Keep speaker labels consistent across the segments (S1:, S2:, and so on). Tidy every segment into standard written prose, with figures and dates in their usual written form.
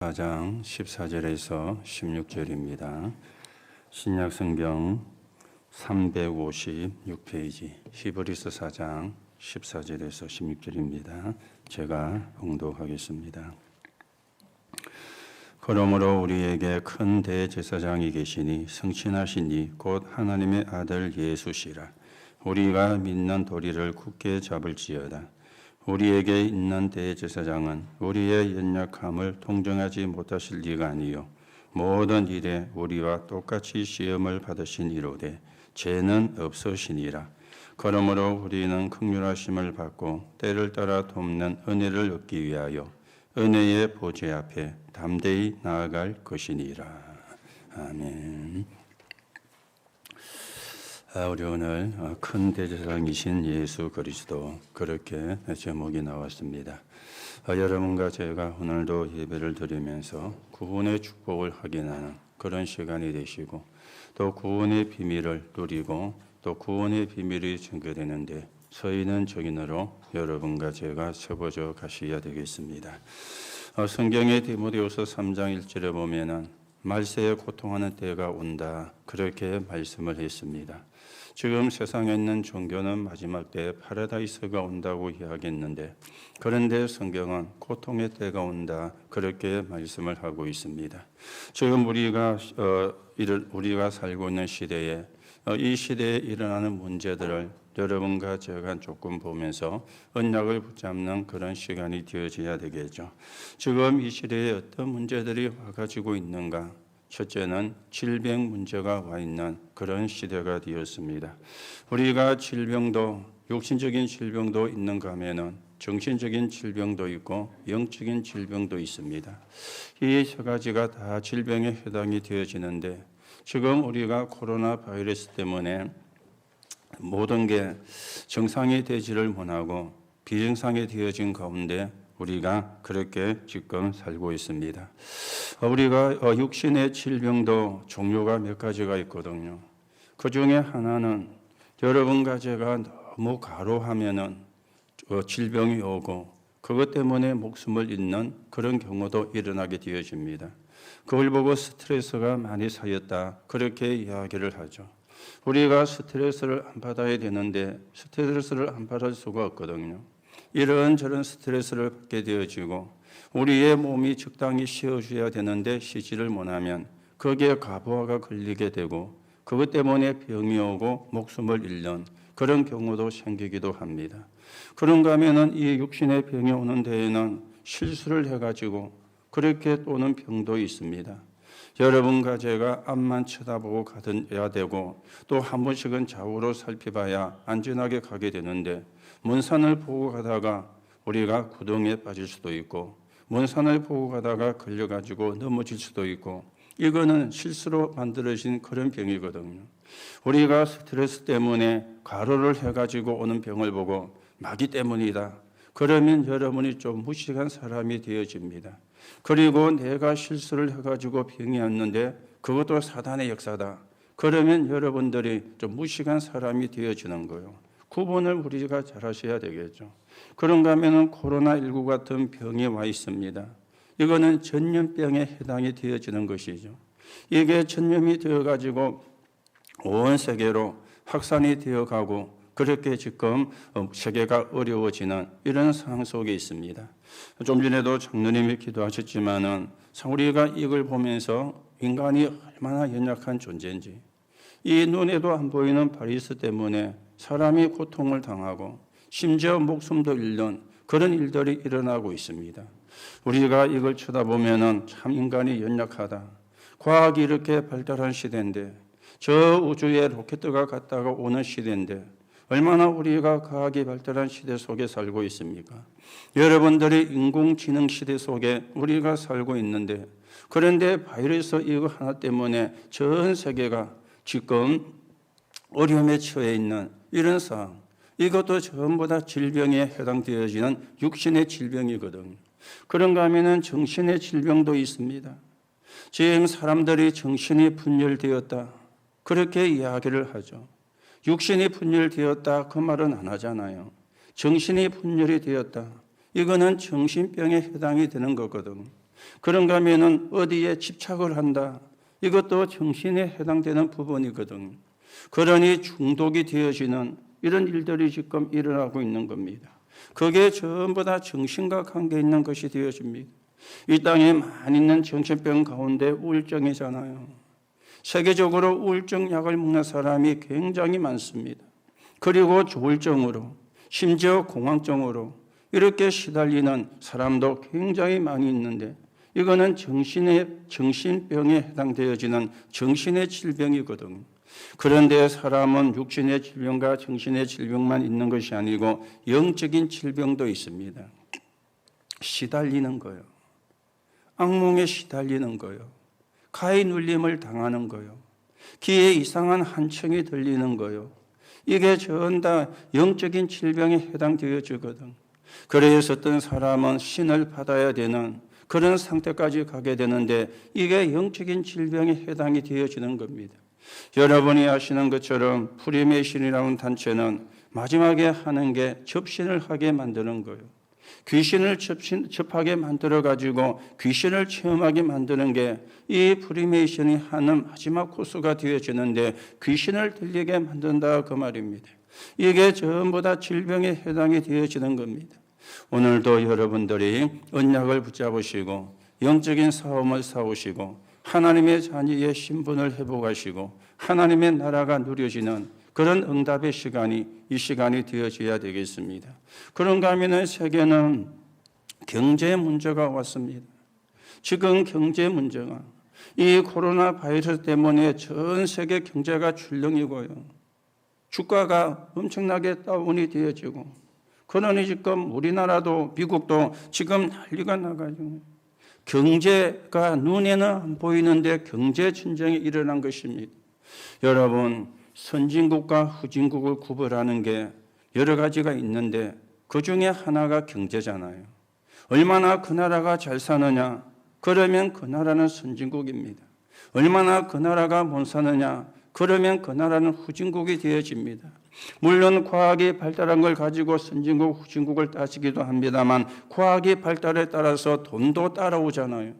S1: 4장 14절에서 16절입니다. 신약성경 356페이지 히브리서 4장 14절에서 16절입니다. 제가 봉독하겠습니다. 그러므로 우리에게 큰 대제사장이 계시니 성신하신 이 곧 하나님의 아들 예수시라. 우리가 믿는 도리를 굳게 잡을지어다. 우리에게 있는 대제사장은 우리의 연약함을 통정하지 못하실 리가 아니요 모든 일에 우리와 똑같이 시험을 받으신 이로되 죄는 없으시니라. 그러므로 우리는 긍휼하심을 받고 때를 따라 돕는 은혜를 얻기 위하여 은혜의 보좌 앞에 담대히 나아갈 것이니라. 아멘. 우리 오늘 큰 대제사장이신 예수 그리스도, 그렇게 제목이 나왔습니다. 여러분과 제가 오늘도 예배를 드리면서 구원의 축복을 확인하는 그런 시간이 되시고, 또 구원의 비밀을 누리고 또 구원의 비밀이 증거되는데 서 있는 증인으로 여러분과 제가 서보져 가셔야 되겠습니다. 성경의 디모데후서 3장 1절에 보면은 말세에 고통하는 때가 온다, 그렇게 말씀을 했습니다. 지금 세상에 있는 종교는 마지막 때에 파라다이스가 온다고 이야기했는데, 그런데 성경은 고통의 때가 온다, 그렇게 말씀을 하고 있습니다. 지금 우리가 살고 있는 시대에 이 시대에 일어나는 문제들을 여러분과 제가 조금 보면서 언약을 붙잡는 그런 시간이 되어져야 되겠죠. 지금 이 시대에 어떤 문제들이 와가지고 있는가? 첫째는 질병 문제가 와 있는 그런 시대가 되었습니다. 우리가 질병도, 육신적인 질병도 있는가 하면은 정신적인 질병도 있고 영적인 질병도 있습니다. 이 세 가지가 다 질병에 해당이 되어지는데, 지금 우리가 코로나 바이러스 때문에 모든 게 정상이 되지를 못하고 비정상이 되어진 가운데 우리가 그렇게 지금 살고 있습니다. 우리가 육신의 질병도 종류가 몇 가지가 있거든요. 그 중에 하나는 여러분과 제가 너무 과로하면은 질병이 오고 그것 때문에 목숨을 잃는 그런 경우도 일어나게 되어집니다. 그걸 보고 스트레스가 많이 쌓였다, 그렇게 이야기를 하죠. 우리가 스트레스를 안 받아야 되는데 스트레스를 안 받을 수가 없거든요. 이런저런 스트레스를 받게 되어지고 우리의 몸이 적당히 쉬어줘야 되는데 쉬지를 못하면 거기에 과부하가 걸리게 되고 그것 때문에 병이 오고 목숨을 잃는 그런 경우도 생기기도 합니다. 그런가 하면은 이 육신의 병이 오는 데에는 실수를 해가지고 그렇게 오는 병도 있습니다. 여러분과 제가 앞만 쳐다보고 가야 되고 또 한 번씩은 좌우로 살펴봐야 안전하게 가게 되는데, 먼 산을 보고 가다가 우리가 구덩이에 빠질 수도 있고 먼 산을 보고 가다가 걸려가지고 넘어질 수도 있고, 이거는 실수로 만들어진 그런 병이거든요. 우리가 스트레스 때문에 과로를 해가지고 오는 병을 보고 마귀 때문이다, 그러면 여러분이 좀 무식한 사람이 되어집니다. 그리고 내가 실수를 해가지고 병이 왔는데 그것도 사단의 역사다, 그러면 여러분들이 좀 무식한 사람이 되어지는 거예요. 구분을 우리가 잘 하셔야 되겠죠. 그런가 하면 코로나19 같은 병이 와 있습니다. 이거는 전염병에 해당이 되어지는 것이죠. 이게 전염이 되어가지고 온 세계로 확산이 되어가고 그렇게 지금 세계가 어려워지는 이런 상황 속에 있습니다. 좀 전에도 장로님이 기도하셨지만은 우리가 이걸 보면서 인간이 얼마나 연약한 존재인지, 이 눈에도 안 보이는 바이러스 때문에 사람이 고통을 당하고 심지어 목숨도 잃는 그런 일들이 일어나고 있습니다. 우리가 이걸 쳐다보면은 참 인간이 연약하다. 과학이 이렇게 발달한 시대인데, 저 우주에 로켓가 갔다가 오는 시대인데 얼마나 우리가 과학이 발달한 시대 속에 살고 있습니까? 여러분들이 인공지능 시대 속에 우리가 살고 있는데, 그런데 바이러스 이거 하나 때문에 전 세계가 지금 어려움에 처해 있는 이런 상황, 이것도 전부 다 질병에 해당되어지는 육신의 질병이거든요. 그런가 하면은 정신의 질병도 있습니다. 지금 사람들이 정신이 분열되었다, 그렇게 이야기를 하죠. 육신이 분열되었다, 그 말은 안 하잖아요. 정신이 분열이 되었다, 이거는 정신병에 해당이 되는 거거든요. 그런가 하면은 어디에 집착을 한다. 이것도 정신에 해당되는 부분이거든요. 그러니 중독이 되어지는 이런 일들이 지금 일어나고 있는 겁니다. 그게 전부 다 정신과 관계 있는 것이 되어집니다. 이 땅에 많이 있는 정신병 가운데 우울증이잖아요. 세계적으로 우울증 약을 먹는 사람이 굉장히 많습니다. 그리고 조울증으로, 심지어 공황증으로 이렇게 시달리는 사람도 굉장히 많이 있는데, 이거는 정신병에 해당되어지는 정신의 질병이거든요. 그런데 사람은 육신의 질병과 정신의 질병만 있는 것이 아니고 영적인 질병도 있습니다. 시달리는 거예요. 악몽에 시달리는 거예요. 가히 눌림을 당하는 거예요. 귀에 이상한 한청이 들리는 거예요. 이게 전 다 영적인 질병에 해당되어지거든. 그래서 어떤 사람은 신을 받아야 되는 그런 상태까지 가게 되는데, 이게 영적인 질병에 해당이 되어지는 겁니다. 여러분이 아시는 것처럼 프리메이슨이라는 단체는 마지막에 하는 게 접신을 하게 만드는 거예요. 귀신을 접하게 만들어가지고 귀신을 체험하게 만드는 게 이 프리메이슨이 하는 마지막 코스가 되어지는데, 귀신을 들리게 만든다 그 말입니다. 이게 전부 다 질병에 해당이 되어지는 겁니다. 오늘도 여러분들이 언약을 붙잡으시고 영적인 싸움을 싸우시고 하나님의 자녀의 신분을 회복하시고 하나님의 나라가 누려지는 그런 응답의 시간이 이 시간이 되어져야 되겠습니다. 그런가 하면 세계는 경제 문제가 왔습니다. 지금 경제 문제가 이 코로나 바이러스 때문에 전 세계 경제가 출렁이고요. 주가가 엄청나게 다운이 되어지고, 그러니 지금 우리나라도 미국도 지금 난리가 나가지고 경제가 눈에는 안 보이는데 경제 전쟁이 일어난 것입니다. 여러분, 선진국과 후진국을 구별하는 게 여러 가지가 있는데 그 중에 하나가 경제잖아요. 얼마나 그 나라가 잘 사느냐, 그러면 그 나라는 선진국입니다. 얼마나 그 나라가 못 사느냐, 그러면 그 나라는 후진국이 되어집니다. 물론 과학이 발달한 걸 가지고 선진국, 후진국을 따지기도 합니다만 과학이 발달에 따라서 돈도 따라오잖아요.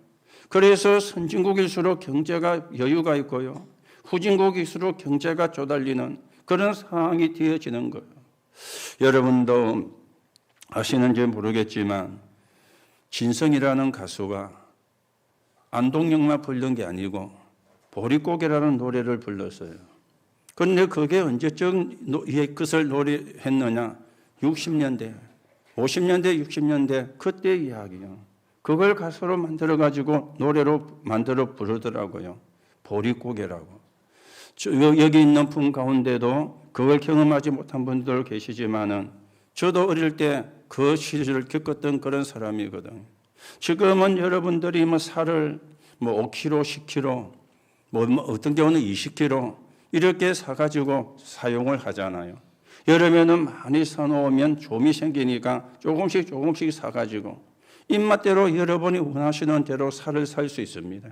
S1: 그래서 선진국일수록 경제가 여유가 있고요, 후진국일수록 경제가 쪼달리는 그런 상황이 되어지는 거예요. 여러분도 아시는지 모르겠지만 진성이라는 가수가 안동역만 부른 게 아니고 보릿고개라는 노래를 불렀어요. 그런데 그게 언제쯤 그것을 노래했느냐? 60년대, 50년대, 60년대 그때 이야기요. 그걸 가수로 만들어가지고 노래로 만들어 부르더라고요. 보릿고개라고. 여기 있는 분 가운데도 그걸 경험하지 못한 분들 계시지만은 저도 어릴 때 그 시절을 겪었던 그런 사람이거든요. 지금은 여러분들이 살을 5kg, 10kg, 어떤 경우는 20kg 이렇게 사가지고 사용을 하잖아요. 여름에는 많이 사놓으면 좀이 생기니까 조금씩 사가지고 입맛대로 여러분이 원하시는 대로 살을 살 수 있습니다.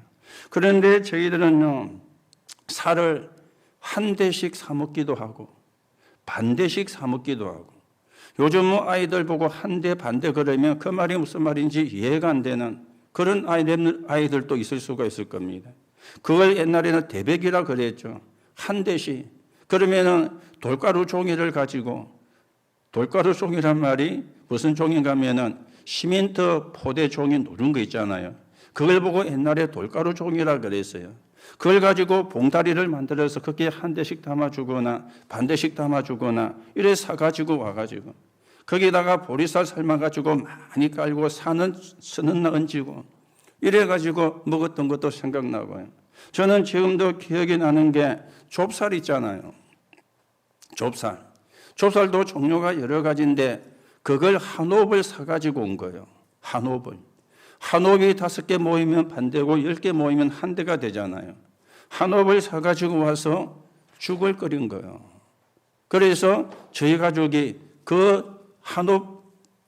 S1: 그런데 저희들은요, 살을 한 대씩 사 먹기도 하고 반 대씩 사 먹기도 하고, 요즘 아이들 보고 한 대, 반 대 그러면 그 말이 무슨 말인지 이해가 안 되는 그런 아이들도 있을 수가 있을 겁니다. 그걸 옛날에는 대백이라 그랬죠. 한 대씩. 그러면은 돌가루 종이를 가지고, 돌가루 종이란 말이 무슨 종인가 하면은 시멘트 포대 종이 누른 거 있잖아요. 그걸 보고 옛날에 돌가루 종이라 그랬어요. 그걸 가지고 봉다리를 만들어서 거기에 한 대씩 담아주거나 반 대씩 담아주거나 이래 사가지고 와가지고 거기다가 보리쌀 삶아가지고 많이 깔고 서는 얹고 이래가지고 먹었던 것도 생각나고요. 저는 지금도 기억이 나는 게 좁쌀 있잖아요. 좁쌀도 종류가 여러 가지인데 그걸 한 옵을 사가지고 온 거예요. 한 옵을. 한 옵이 5개 모이면 반 대고 10개 모이면 한 대가 되잖아요. 한 옵을 사가지고 와서 죽을 끓인 거예요. 그래서 저희 가족이 그 한 옵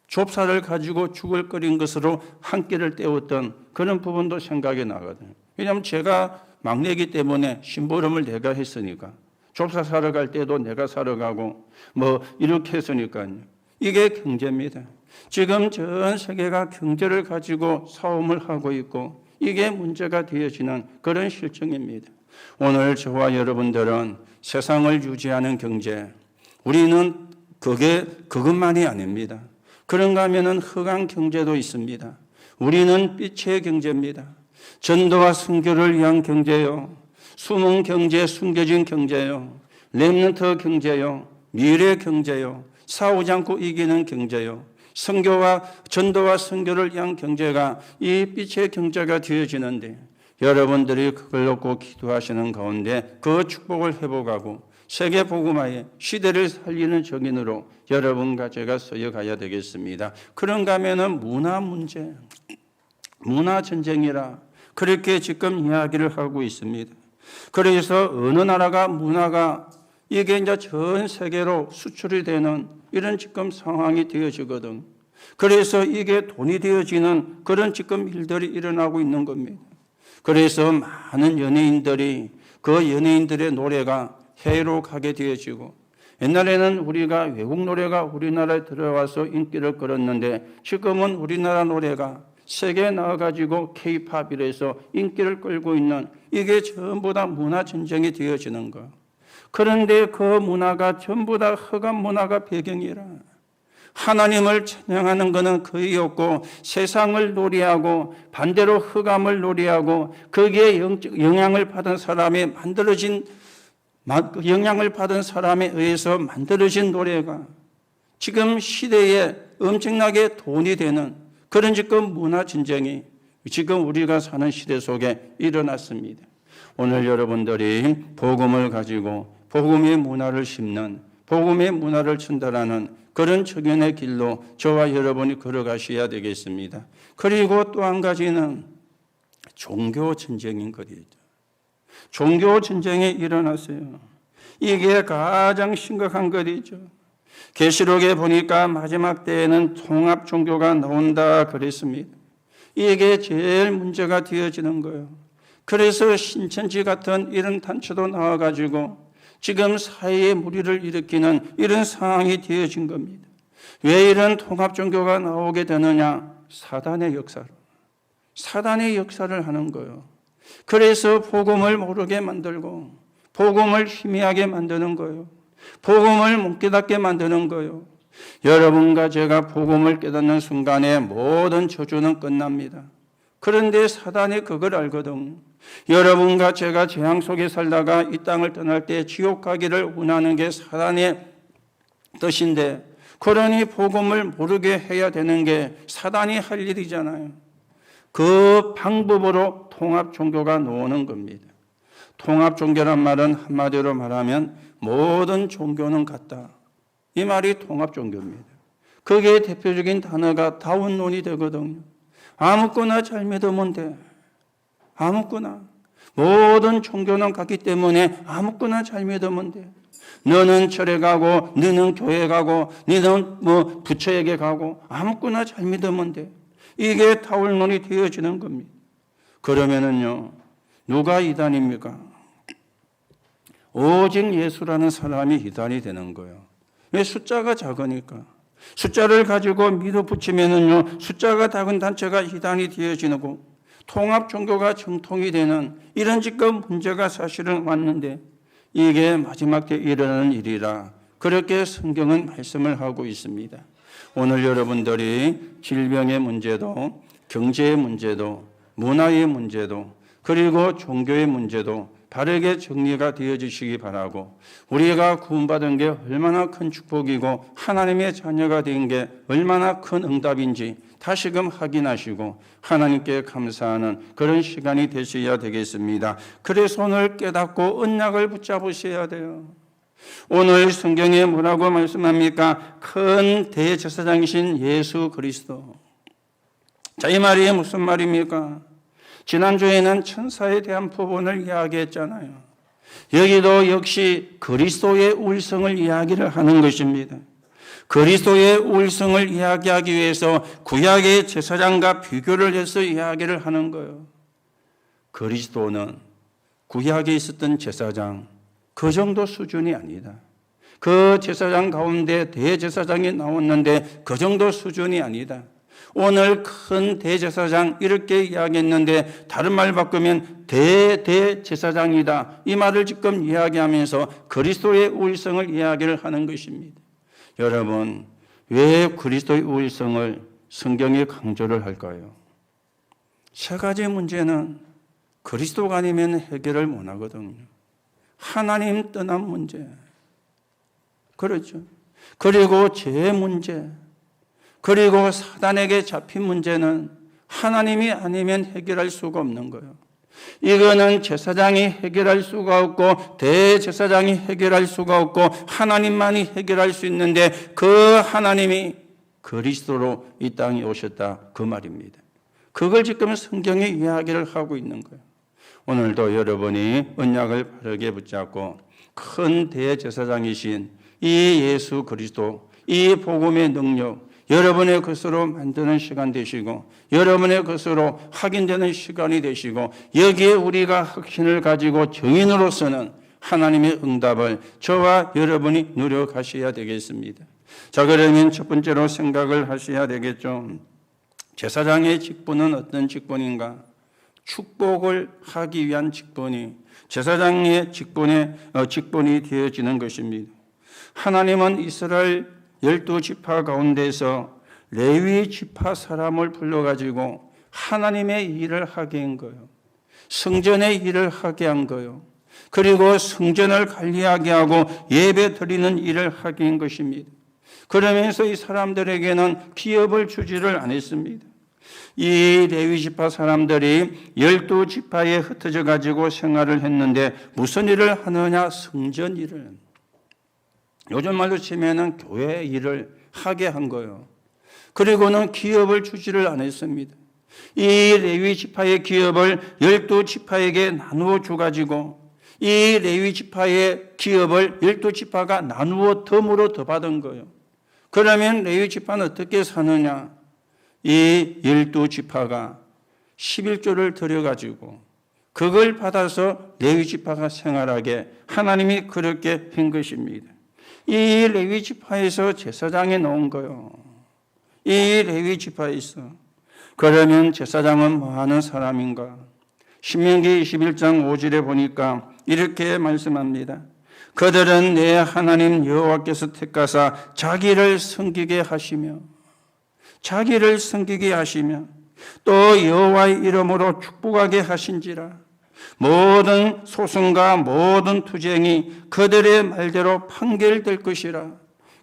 S1: 좁쌀을 가지고 죽을 끓인 것으로 한 끼를 때웠던 그런 부분도 생각이 나거든요. 왜냐하면 제가 막내이기 때문에 심부름을 내가 했으니까, 좁쌀 사러 갈 때도 내가 사러 가고 이렇게 했으니까요. 이게 경제입니다. 지금 전 세계가 경제를 가지고 싸움을 하고 있고 이게 문제가 되어지는 그런 실정입니다. 오늘 저와 여러분들은 세상을 유지하는 경제, 우리는 그것만이 아닙니다. 그런가 하면은 흑암 경제도 있습니다. 우리는 빛의 경제입니다. 전도와 선교를 위한 경제요. 숨은 경제, 숨겨진 경제요. 렘넌트 경제요. 미래 경제요. 싸우지 않고 이기는 경제요. 선교와 전도와 선교를 위한 경제가 이 빛의 경제가 되어지는데 여러분들이 그걸 놓고 기도하시는 가운데 그 축복을 회복하고 세계 복음화의 시대를 살리는 정인으로 여러분과 제가 서여가야 되겠습니다. 그런가 하면은 문화 문제, 문화 전쟁이라 그렇게 지금 이야기를 하고 있습니다. 그래서 어느 나라가 문화가 이게 이제 전 세계로 수출이 되는 이런 지금 상황이 되어지거든. 그래서 이게 돈이 되어지는 그런 지금 일들이 일어나고 있는 겁니다. 그래서 많은 연예인들이 그 연예인들의 노래가 해외로 가게 되어지고 옛날에는 우리가 외국 노래가 우리나라에 들어와서 인기를 끌었는데 지금은 우리나라 노래가 세계에 나와가지고 K-팝이라서 인기를 끌고 있는 이게 전부 다 문화 전쟁이 되어지는 거. 그런데 그 문화가 전부 다 흑암 문화가 배경이라. 하나님을 찬양하는 것은 거의 없고 세상을 놀이하고 반대로 흑암을 놀이하고 거기에 영향을 받은 사람이 영향을 받은 사람에 의해서 만들어진 노래가 지금 시대에 엄청나게 돈이 되는 그런 지금 문화 전쟁이 지금 우리가 사는 시대 속에 일어났습니다. 오늘 여러분들이 복음을 가지고 복음의 문화를 심는 복음의 문화를 전달하는 그런 적연의 길로 저와 여러분이 걸어가셔야 되겠습니다. 그리고 또 한 가지는 종교 전쟁인 거리죠. 종교 전쟁이 일어났어요. 이게 가장 심각한 거리죠. 계시록에 보니까 마지막 때에는 통합 종교가 나온다 그랬습니다. 이게 제일 문제가 되어지는 거예요. 그래서 신천지 같은 이런 단체도 나와가지고 지금 사회에 무리를 일으키는 이런 상황이 되어진 겁니다. 왜 이런 통합 종교가 나오게 되느냐? 사단의 역사로. 사단의 역사를 하는 거예요. 그래서 복음을 모르게 만들고 복음을 희미하게 만드는 거예요. 복음을 못 깨닫게 만드는 거예요. 여러분과 제가 복음을 깨닫는 순간에 모든 저주는 끝납니다. 그런데 사단이 그걸 알거든요. 여러분과 제가 재앙 속에 살다가 이 땅을 떠날 때 지옥 가기를 원하는 게 사단의 뜻인데 그러니 복음을 모르게 해야 되는 게 사단이 할 일이잖아요. 그 방법으로 통합 종교가 나오는 겁니다. 통합 종교란 말은 한마디로 말하면 모든 종교는 같다. 이 말이 통합 종교입니다. 거기에 대표적인 단어가 다운론이 되거든요. 아무거나 잘 믿으면 돼. 아무거나. 모든 종교는 같기 때문에 아무거나 잘 믿으면 돼. 너는 절에 가고 너는 교회 가고 너는 부처에게 가고 아무거나 잘 믿으면 돼. 이게 다운론이 되어지는 겁니다. 그러면은요. 누가 이단입니까? 오직 예수라는 사람이 이단이 되는 거예요. 왜? 숫자가 작으니까. 숫자를 가지고 밀어붙이면은요, 숫자가 작은 단체가 이단이 되어지고 통합 종교가 정통이 되는 이런 지금 문제가 사실은 왔는데 이게 마지막 때 일어나는 일이라 그렇게 성경은 말씀을 하고 있습니다. 오늘 여러분들이 질병의 문제도 경제의 문제도 문화의 문제도 그리고 종교의 문제도 바르게 정리가 되어지시기 바라고 우리가 구원받은 게 얼마나 큰 축복이고 하나님의 자녀가 된 게 얼마나 큰 응답인지 다시금 확인하시고 하나님께 감사하는 그런 시간이 되셔야 되겠습니다. 그래서 오늘 깨닫고 언약을 붙잡으셔야 돼요. 오늘 성경에 뭐라고 말씀합니까? 큰 대제사장이신 예수 그리스도. 자, 이 말이 무슨 말입니까? 지난주에는 천사에 대한 부분을 이야기했잖아요. 여기도 역시 그리스도의 우월성을 이야기를 하는 것입니다. 그리스도의 우월성을 이야기하기 위해서 구약의 제사장과 비교를 해서 이야기를 하는 거예요. 그리스도는 구약에 있었던 제사장 그 정도 수준이 아니다. 그 제사장 가운데 대제사장이 나왔는데 그 정도 수준이 아니다. 오늘 큰 대제사장 이렇게 이야기했는데 다른 말 바꾸면 대제사장이다. 이 말을 지금 이야기하면서 그리스도의 우일성을 이야기를 하는 것입니다. 여러분, 왜 그리스도의 우일성을 성경에 강조를 할까요? 세 가지 문제는 그리스도가 아니면 해결을 못하거든요. 하나님 떠난 문제, 그렇죠. 그리고 죄 문제, 그리고 사단에게 잡힌 문제는 하나님이 아니면 해결할 수가 없는 거예요. 이거는 제사장이 해결할 수가 없고 대제사장이 해결할 수가 없고 하나님만이 해결할 수 있는데 그 하나님이 그리스도로 이 땅에 오셨다, 그 말입니다. 그걸 지금 성경에 이야기를 하고 있는 거예요. 오늘도 여러분이 언약을 바르게 붙잡고 큰 대제사장이신 이 예수 그리스도, 이 복음의 능력, 여러분의 것으로 만드는 시간 되시고 여러분의 것으로 확인되는 시간이 되시고 여기에 우리가 확신을 가지고 증인으로서는 하나님의 응답을 저와 여러분이 누려가셔야 되겠습니다. 자, 그러면 첫 번째로 생각을 하셔야 되겠죠. 제사장의 직분은 어떤 직분인가? 축복을 하기 위한 직분이 제사장의 직분이 되어지는 것입니다. 하나님은 이스라엘 12지파 가운데서 레위 지파 사람을 불러가지고 하나님의 일을 하게 한 거예요. 성전의 일을 하게 한 거예요. 그리고 성전을 관리하게 하고 예배 드리는 일을 하게 한 것입니다. 그러면서 이 사람들에게는 기업을 주지를 않았습니다. 이 레위 지파 사람들이 12지파에 흩어져 가지고 생활을 했는데 무슨 일을 하느냐? 성전 일을. 요즘 말로 치면은 교회 일을 하게 한 거예요. 그리고는 기업을 주지를 않았습니다. 이 레위 지파의 기업을 12지파에게 나누어 주가지고 이 레위 지파의 기업을 12지파가 나누어 덤으로 더 받은 거예요. 그러면 레위 지파는 어떻게 사느냐? 이 12지파가 11조를 들여가지고 그걸 받아서 레위 지파가 생활하게 하나님이 그렇게 한 것입니다. 이 레위 지파에서 제사장이 나온 거예요. 이 레위 지파에서. 그러면 제사장은 뭐 하는 사람인가? 신명기 21장 5절에 보니까 이렇게 말씀합니다. 그들은 내 하나님 여호와께서 택하사 자기를 섬기게 하시며 또 여호와의 이름으로 축복하게 하신지라. 모든 소송과 모든 투쟁이 그들의 말대로 판결될 것이라.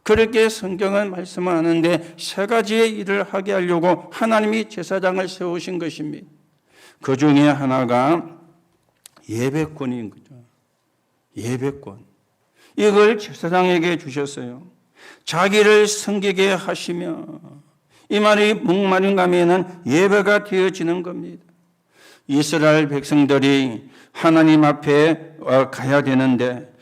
S1: 그렇게 성경은 말씀하는데 세 가지의 일을 하게 하려고 하나님이 제사장을 세우신 것입니다. 그 중에 하나가 예배권인 거죠. 예배권. 이걸 제사장에게 주셨어요. 자기를 섬기게 하시며, 이 말이 무슨 말인가 하면 예배가 되어지는 겁니다. 이스라엘 백성들이 하나님 앞에 가야 되는데,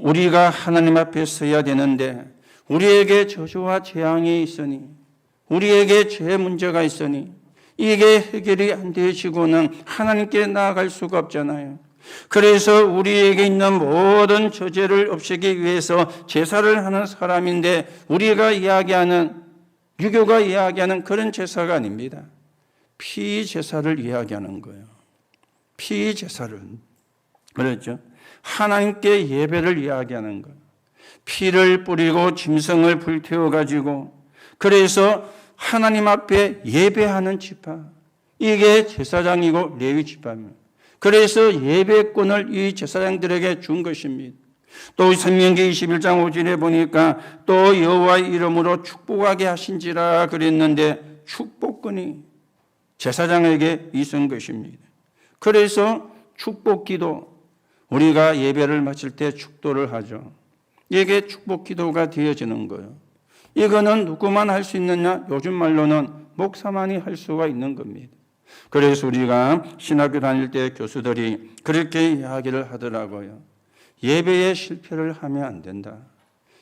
S1: 우리가 하나님 앞에 서야 되는데, 우리에게 저주와 재앙이 있으니, 우리에게 죄 문제가 있으니, 이게 해결이 안 되시고는 하나님께 나아갈 수가 없잖아요. 그래서 우리에게 있는 모든 저죄를 없애기 위해서 제사를 하는 사람인데, 우리가 이야기하는, 유교가 이야기하는 그런 제사가 아닙니다. 피제사를 이야기하는 거예요. 피제사를. 그렇죠? 하나님께 예배를 이야기하는 거예요. 피를 뿌리고 짐승을 불태워가지고, 그래서 하나님 앞에 예배하는 지파. 이게 제사장이고 레위 지파입니다. 그래서 예배권을 이 제사장들에게 준 것입니다. 또 신명기 21장 5절에 보니까 또 여호와의 이름으로 축복하게 하신지라 그랬는데 축복권이 제사장에게 있은 것입니다. 그래서 축복기도, 우리가 예배를 마칠 때 축도를 하죠. 이게 축복기도가 되어지는 거예요. 이거는 누구만 할 수 있느냐? 요즘 말로는 목사만이 할 수가 있는 겁니다. 그래서 우리가 신학교 다닐 때 교수들이 그렇게 이야기를 하더라고요. 예배에 실패를 하면 안 된다.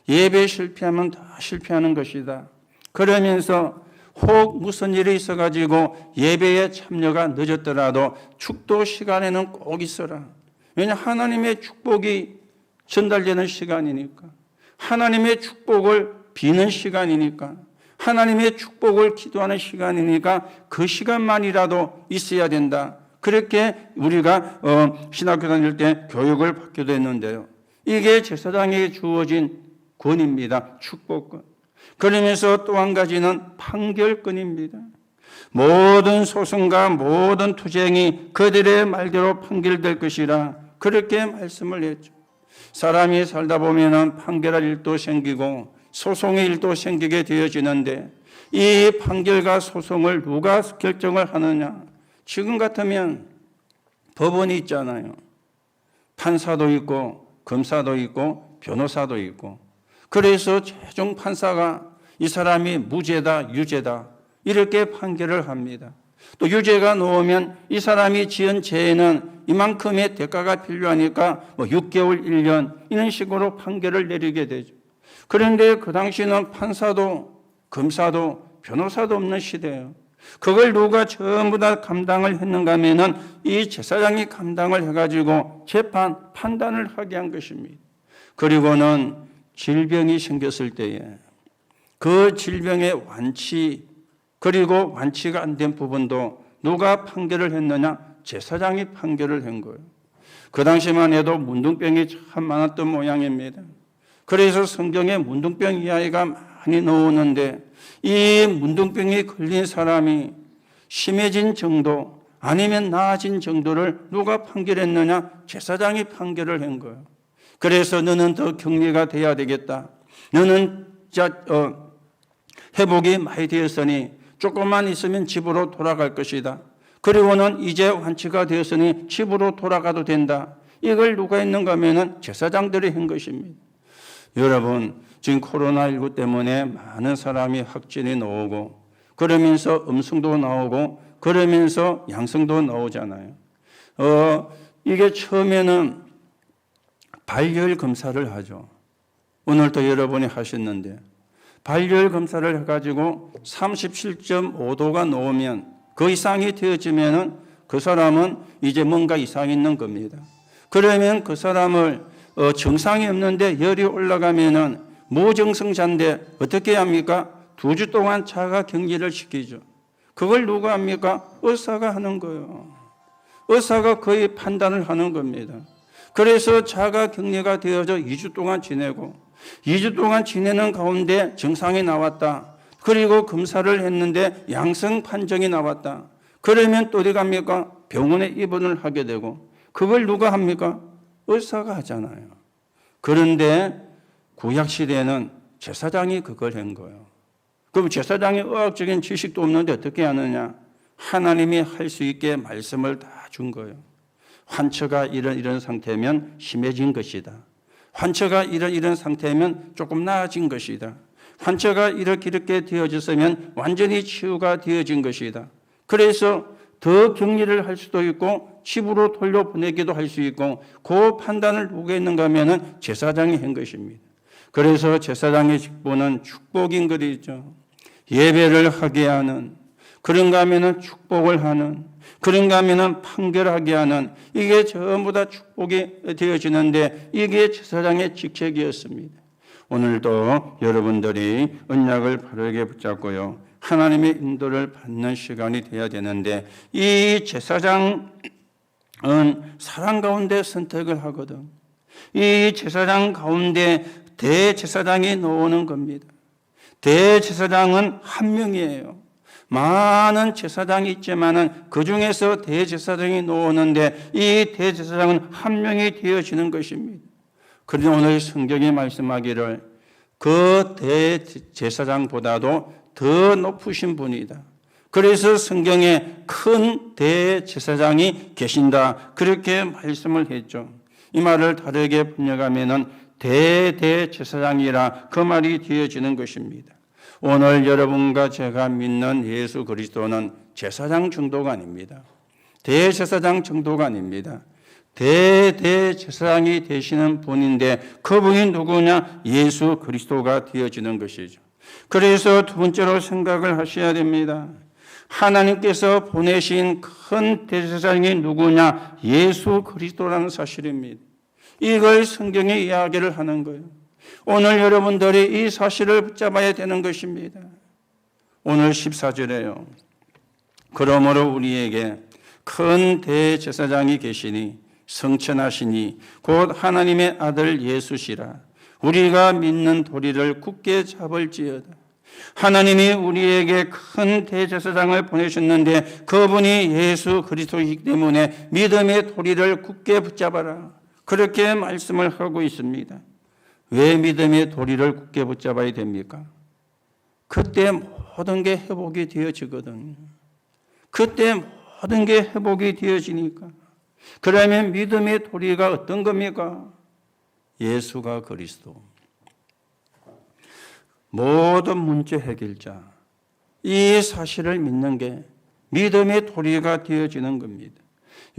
S1: 예배에 실패하면 다 실패하는 것이다. 그러면서 혹 무슨 일이 있어가지고 예배에 참여가 늦었더라도 축도 시간에는 꼭 있어라. 왜냐하면 하나님의 축복이 전달되는 시간이니까. 하나님의 축복을 비는 시간이니까, 하나님의 축복을 기도하는 시간이니까 그 시간만이라도 있어야 된다. 그렇게 우리가 신학교 다닐 때 교육을 받기도 했는데요. 이게 제사장에게 주어진 권입니다. 축복권. 그러면서 또 한 가지는 판결권입니다. 모든 소송과 모든 투쟁이 그들의 말대로 판결될 것이라 그렇게 말씀을 했죠. 사람이 살다 보면 판결할 일도 생기고 소송의 일도 생기게 되어지는데 이 판결과 소송을 누가 결정을 하느냐? 지금 같으면 법원이 있잖아요. 판사도 있고 검사도 있고 변호사도 있고, 그래서 최종 판사가 이 사람이 무죄다 유죄다 이렇게 판결을 합니다. 또 유죄가 나오면 이 사람이 지은 죄에는 이만큼의 대가가 필요하니까 6개월 1년 이런 식으로 판결을 내리게 되죠. 그런데 그 당시는 판사도 검사도 변호사도 없는 시대예요. 그걸 누가 전부 다 감당을 했는가 하면은 이 제사장이 감당을 해가지고 판단을 하게 한 것입니다. 그리고는 질병이 생겼을 때에 그 질병의 완치, 그리고 완치가 안 된 부분도 누가 판결을 했느냐? 제사장이 판결을 한 거예요. 그 당시만 해도 문둥병이 참 많았던 모양입니다. 그래서 성경에 문둥병 이야기가 많이 나오는데 이 문둥병이 걸린 사람이 심해진 정도 아니면 나아진 정도를 누가 판결했느냐? 제사장이 판결을 한 거예요. 그래서 너는 더 격리가 돼야 되겠다. 너는 회복이 많이 되었으니 조금만 있으면 집으로 돌아갈 것이다. 그리고는 이제 완치가 되었으니 집으로 돌아가도 된다. 이걸 누가 했는가 하면은 제사장들이 한 것입니다. 여러분, 지금 코로나19 때문에 많은 사람이 확진이 나오고 그러면서 음성도 나오고 그러면서 양성도 나오잖아요. 이게 처음에는 발열 검사를 하죠. 오늘도 여러분이 하셨는데 발열 검사를 해가지고 37.5도가 나오면 그 이상이 되어지면은 그 사람은 이제 뭔가 이상이 있는 겁니다. 그러면 그 사람을 정상이 없는데 열이 올라가면은 무증상자인데 어떻게 합니까? 2주 동안 자가 격리를 시키죠. 그걸 누가 합니까? 의사가 하는 거예요. 의사가 거의 판단을 하는 겁니다. 그래서 자가 격리가 되어져 2주 동안 지내고 2주 동안 지내는 가운데 증상이 나왔다. 그리고 검사를 했는데 양성 판정이 나왔다. 그러면 또 어디 갑니까? 병원에 입원을 하게 되고 그걸 누가 합니까? 의사가 하잖아요. 그런데 구약시대에는 제사장이 그걸 한 거예요. 그럼 제사장이 의학적인 지식도 없는데 어떻게 하느냐? 하나님이 할 수 있게 말씀을 다 준 거예요. 환처가 이런 상태면 심해진 것이다. 환처가 이런 상태면 조금 나아진 것이다. 환처가 이렇게 되어졌으면 완전히 치유가 되어진 것이다. 그래서 더 격리를 할 수도 있고 집으로 돌려보내기도 할 수 있고 그 판단을 누가 했는가 하면은 제사장이 한 것입니다. 그래서 제사장의 직분은 축복인 것이죠. 예배를 하게 하는, 그런가 하면은 축복을 하는, 그런가 하면은 판결하게 하는, 이게 전부 다 축복이 되어지는데 이게 제사장의 직책이었습니다. 오늘도 여러분들이 언약을 바르게 붙잡고요, 하나님의 인도를 받는 시간이 되어야 되는데 이 제사장은 사람 가운데 선택을 하거든. 이 제사장 가운데 대제사장이 나오는 겁니다. 대제사장은 한 명이에요. 많은 제사장이 있지만은 그 중에서 대제사장이 나오는데 이 대제사장은 한 명이 되어지는 것입니다. 그런데 오늘 성경이 말씀하기를 그 대제사장보다도 더 높으신 분이다. 그래서 성경에 큰 대제사장이 계신다. 그렇게 말씀을 했죠. 이 말을 다르게 번역하면은 대제사장이라 그 말이 되어지는 것입니다. 오늘 여러분과 제가 믿는 예수 그리스도는 제사장 정도가 아닙니다. 대제사장 정도가 아닙니다. 대제사장이 되시는 분인데 그분이 누구냐? 예수 그리스도가 되어지는 것이죠. 그래서 두 번째로 생각을 하셔야 됩니다. 하나님께서 보내신 큰 대제사장이 누구냐? 예수 그리스도라는 사실입니다. 이걸 성경에 이야기를 하는 거예요. 오늘 여러분들이 이 사실을 붙잡아야 되는 것입니다. 오늘 14절에요. 그러므로 우리에게 큰 대제사장이 계시니 성천하시니 곧 하나님의 아들 예수시라. 우리가 믿는 도리를 굳게 잡을지어다. 하나님이 우리에게 큰 대제사장을 보내셨는데 그분이 예수 그리스도이기 때문에 믿음의 도리를 굳게 붙잡아라. 그렇게 말씀을 하고 있습니다. 왜 믿음의 도리를 굳게 붙잡아야 됩니까? 그때 모든 게 회복이 되어지거든요. 그때 모든 게 회복이 되어지니까. 그러면 믿음의 도리가 어떤 겁니까? 예수가 그리스도. 모든 문제 해결자. 이 사실을 믿는 게 믿음의 도리가 되어지는 겁니다.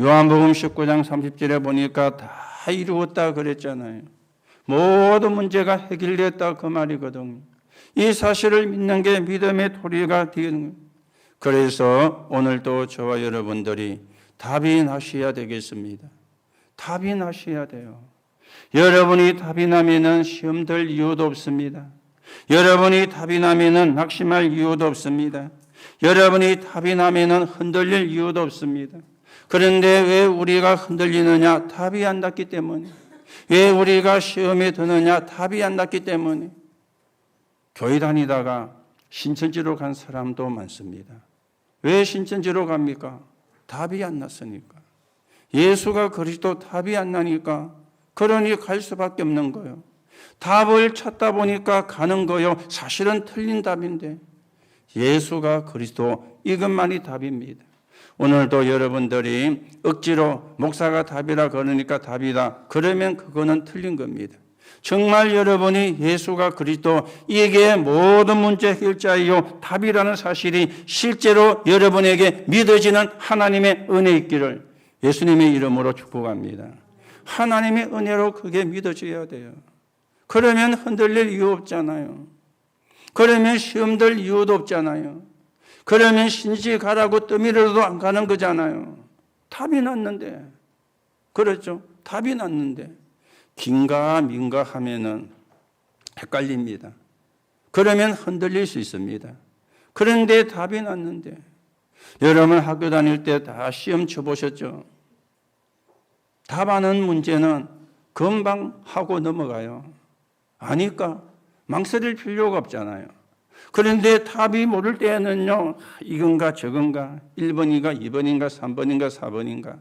S1: 요한복음 19장 30절에 보니까 다 이루었다 그랬잖아요. 모든 문제가 해결됐다 그 말이거든요. 이 사실을 믿는 게 믿음의 도리가 되는 거예요. 그래서 오늘도 저와 여러분들이 답이 나셔야 되겠습니다. 답이 나셔야 돼요. 여러분이 답이 나면은 시험 들 이유도 없습니다. 여러분이 답이 나면은 낙심할 이유도 없습니다. 여러분이 답이 나면은 흔들릴 이유도 없습니다. 그런데 왜 우리가 흔들리느냐? 답이 안 났기 때문에. 왜 우리가 시험에 드느냐? 답이 안 났기 때문에. 교회 다니다가 신천지로 간 사람도 많습니다. 왜 신천지로 갑니까? 답이 안 났으니까. 예수가 그리스도 답이 안 나니까 그러니 갈 수밖에 없는 거예요. 답을 찾다 보니까 가는 거요. 사실은 틀린 답인데 예수가 그리스도 이것만이 답입니다. 오늘도 여러분들이 억지로 목사가 답이라 그러니까 답이다. 그러면 그거는 틀린 겁니다. 정말 여러분이 예수가 그리스도 이게 모든 문제 해결자이요 답이라는 사실이 실제로 여러분에게 믿어지는 하나님의 은혜 있기를 예수님의 이름으로 축복합니다. 하나님의 은혜로 그게 믿어져야 돼요. 그러면 흔들릴 이유 없잖아요. 그러면 시험 들 이유도 없잖아요. 그러면 신시 가라고 떠밀어도 안 가는 거잖아요. 답이 났는데. 그렇죠? 답이 났는데. 긴가 민가 하면은 헷갈립니다. 그러면 흔들릴 수 있습니다. 그런데 답이 났는데. 여러분 학교 다닐 때 다 시험 쳐보셨죠? 답하는 문제는 금방 하고 넘어가요. 아니까 망설일 필요가 없잖아요. 그런데 답이 모를 때는요, 이건가 저건가, 1번인가 2번인가 3번인가 4번인가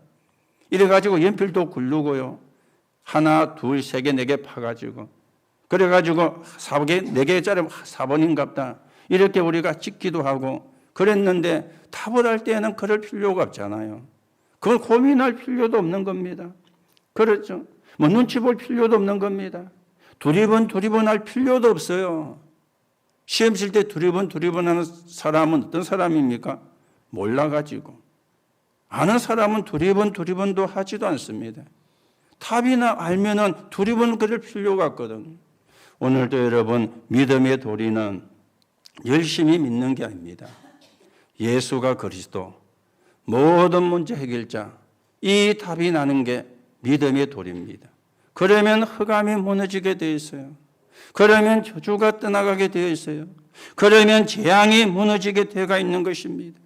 S1: 이래가지고 연필도 굴르고요. 하나, 둘, 세 개, 네 개 파가지고 그래가지고 4개, 4개짜리 4번인갑다 이렇게 우리가 찍기도 하고 그랬는데 답을 할 때는 그럴 필요가 없잖아요. 그걸 고민할 필요도 없는 겁니다. 그렇죠? 뭐 눈치 볼 필요도 없는 겁니다. 두리번 할 필요도 없어요. 시험 칠 때 두리번 하는 사람은 어떤 사람입니까? 몰라가지고. 아는 사람은 두리번도 하지도 않습니다. 답이나 알면은 두리번 그럴 필요가 없거든요. 오늘도 여러분 믿음의 도리는 열심히 믿는 게 아닙니다. 예수가 그리스도 모든 문제 해결자 이 답이 나는 게 믿음의 도리입니다. 그러면 흑암이 무너지게 되어 있어요. 그러면 저주가 떠나가게 되어 있어요. 그러면 재앙이 무너지게 되어 있는 것입니다.